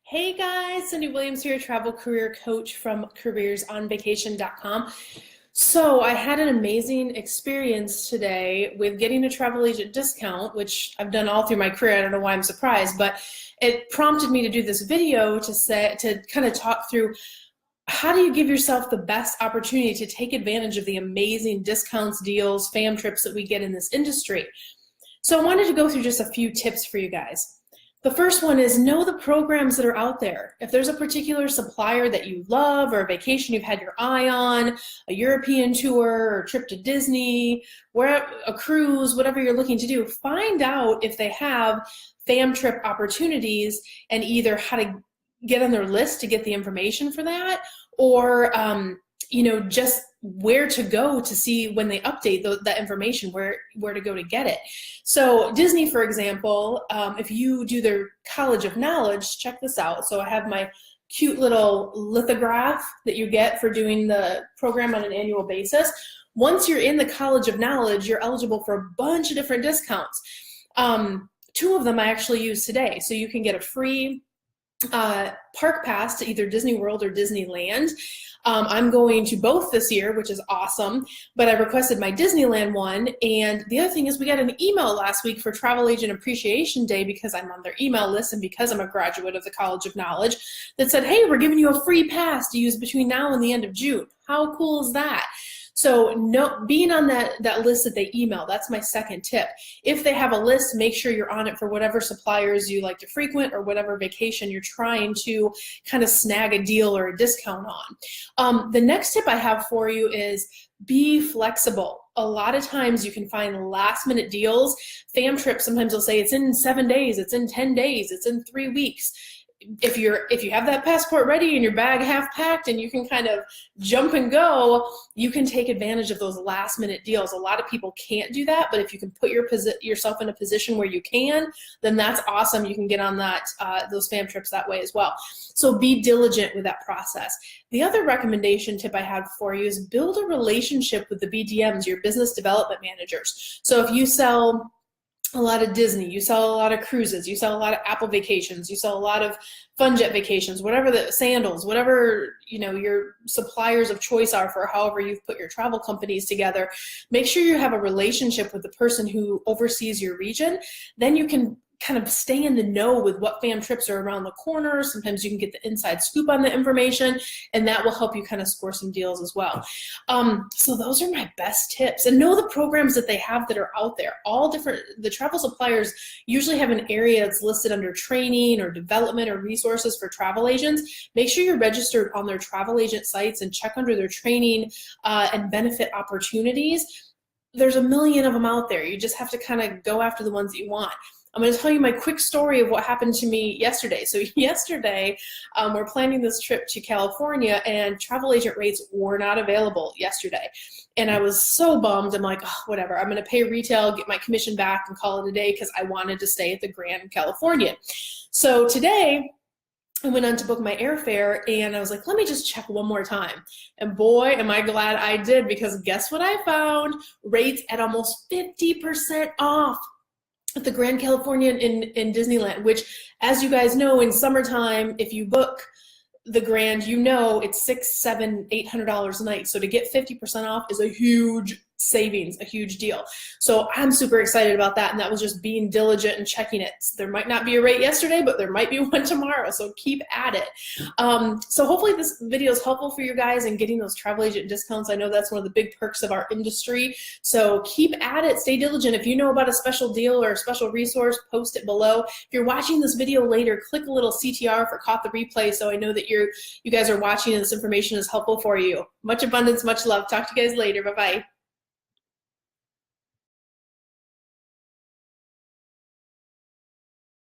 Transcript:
Hey guys, Cindy Williams here, travel career coach from careersonvacation.com. So I had an amazing experience today with getting a travel agent discount, which I've done all through my career. I don't know why I'm surprised, but it prompted me to do this video to kind of talk through how do you give yourself the best opportunity to take advantage of the amazing discounts, deals, fam trips that we get in this industry. So I wanted to go through just a few tips for you guys. The first one is know the programs that are out there. If there's a particular supplier that you love or a vacation you've had your eye on, a European tour or a trip to Disney, a cruise, whatever you're looking to do, find out if they have fam trip opportunities and either how to get on their list to get the information for that, or just where to go to see when they update that information, where to go to get it. So Disney, for example, if you do their College of Knowledge, check this out. So I have my cute little lithograph that you get for doing the program on an annual basis. Once you're in the College of Knowledge, you're eligible for a bunch of different discounts. Two of them I actually use today. So you can get a free park pass to either Disney World or Disneyland. I'm going to both this year, which is awesome, but I requested my Disneyland one. And the other thing is we got an email last week for Travel Agent Appreciation Day because I'm on their email list and because I'm a graduate of the College of Knowledge that said, hey, we're giving you a free pass to use between now and the end of June. How cool is that? So being on that list that they email, that's my second tip. If they have a list, make sure you're on it for whatever suppliers you like to frequent or whatever vacation you're trying to kind of snag a deal or a discount on. The next tip I have for you is be flexible. A lot of times you can find last minute deals. Fam trips, sometimes they'll say it's in 7 days, it's in 10 days, it's in 3 weeks. If you have that passport ready and your bag half packed and you can kind of jump and go, you can take advantage of those last minute deals. A lot of people can't do that, but if you can put yourself in a position where you can, then that's awesome. You can get on those fam trips that way as well. So be diligent with that process. The other recommendation tip I have for you is build a relationship with the BDMs, your business development managers. So if you sell a lot of Disney, you sell a lot of cruises, you sell a lot of Apple vacations, you sell a lot of FunJet vacations, whatever the sandals, whatever your suppliers of choice are for however you've put your travel companies together, make sure you have a relationship with the person who oversees your region. Then you can kind of stay in the know with what fam trips are around the corner. Sometimes you can get the inside scoop on the information, and that will help you kind of score some deals as well. So those are my best tips. And know the programs that they have that are out there. The travel suppliers usually have an area that's listed under training or development or resources for travel agents. Make sure you're registered on their travel agent sites and check under their training and benefit opportunities. There's a million of them out there. You just have to kind of go after the ones that you want. I'm going to tell you my quick story of what happened to me yesterday. So yesterday, we're planning this trip to California and travel agent rates were not available yesterday. And I was so bummed. I'm like, oh, whatever. I'm going to pay retail, get my commission back and call it a day because I wanted to stay at the Grand Californian. So today, I went on to book my airfare and I was like, let me just check one more time. And boy, am I glad I did, because guess what I found? Rates at almost 50% off at the Grand Californian in Disneyland, which, as you guys know, in summertime, if you book the Grand, it's $600, $700, $800 a night. So to get 50% off is a huge savings, a huge deal. So I'm super excited about that. And that was just being diligent and checking it. There might not be a rate yesterday, but there might be one tomorrow. So keep at it. So hopefully this video is helpful for you guys in getting those travel agent discounts. I know that's one of the big perks of our industry. So keep at it, stay diligent. If you know about a special deal or a special resource, post it below. If you're watching this video later, click a little CTR for caught the replay so I know that you guys are watching and this information is helpful for you. Much abundance, much love. Talk to you guys later. Bye-bye.